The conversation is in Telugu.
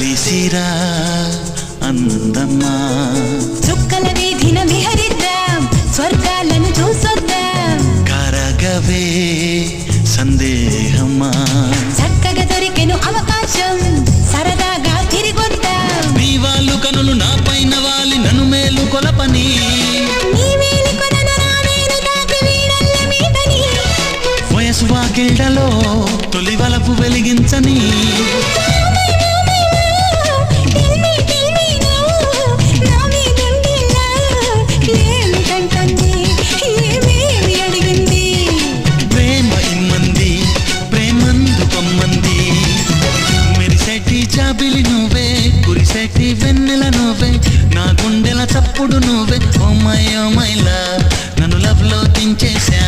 కలిసిరా అందమ్మా చుక్కల వీధిన విహరిద్దాం స్వర్గాలను చూసొద్దాం కరగవే సందేహమా చక్కగా దొరికెను అవకాశం సరదాగా తిరిగొద్దాం నీ వాళ్ళు కనులు నా పైన వాలి నన్ను మేలు కొలపని వయసు వాకిళ్లలో తొలి వలపు వెలిగించని ప్రేమ ఇమ్మంది ప్రేమందు కొమ్మంది మెరిసెట్టి చాబిలి నువ్వే కురిసెట్టి వెన్నెల నువ్వే నా గుండెల చప్పుడు నువ్వే ఓ మై లవ్ నన్ను లవ్ లో దించేశా